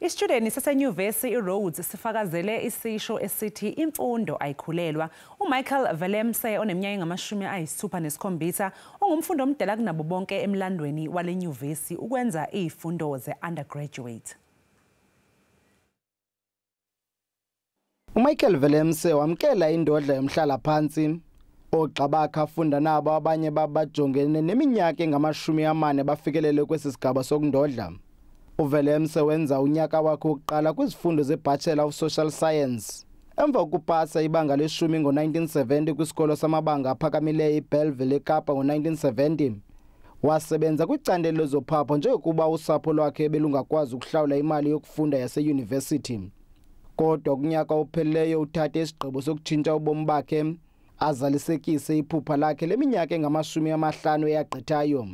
Isitshudeni saseNyuvesi iRhodes sifakazele isisho esithi imfundo ayikhulelwa. UMichael Willemse oneminyaka engamashumi ayisithupha nesikhombisa ungumfundi omdala kunabobonke emlandweni waleNyuvesi ukwenza izifundo zeUndergraduate. UMichael Willemse wamkela indodla yomhlala phansi ogxabakha afunda nabo abanye babajongene neminyaka engamashumi amane bafikelele kwesisigaba sokundodla. UWillemse wenza unyaka wakhe wokuqala kwizifundo zeBachelor of Social Science. Emva kokupasa ibanga leshumi ngo-1970 kwisikolo samabanga aphakamileyo iBellville eKapa ngo-1970, wasebenza kwicandelo lezophapho njengokuba usapho lwakhe belungakwazi ukuhlawula imali yokufunda yaseYunivesithi. Kodwa kunyaka ophelileyo uthathe isigqibo sokutshintsha ubomi bakhe azalisekise iphupha lakhe leminyaka engamashumi amahlanu eyagqithayo.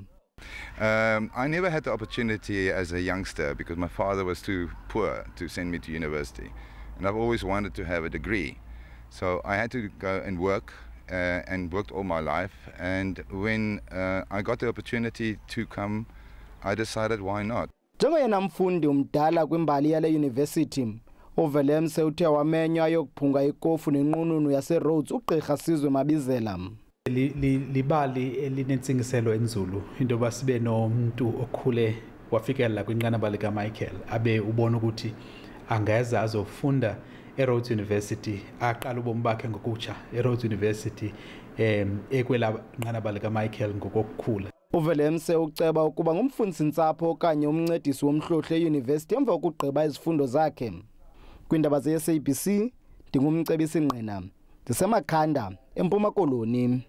I never had the opportunity as a youngster because my father was too poor to send me to university, and I've always wanted to have a degree. So I had to go and work and worked all my life, and when I got the opportunity to come, I decided why not. Njengoyena mfundi omdala kwimbali yale university, uWillemse uthe wamenywa yokuphunga ikofu nenqununu yaseRhodes ugqirha Sizwe Mabizela. Libali elinentsingiselo enzulu into basibe nomuntu okhule wafikela kwinqanaba lika Michael abe ubona ukuthi angeza azofunda eRhodes University aqala ubomi bakhe ngokutsha eRhodes University ekwela nqanaba lika Michael ngokukhula. uWillemse uceba ukuba ngumfundisi-ntsapho okanye umncedisi womhlohlo eYunivesithi emva kokugqiba izifundo zakhe. Kwindaba zeSABC ndingumcebisi Ngqina, ndisemakhanda eMpuma Koloni.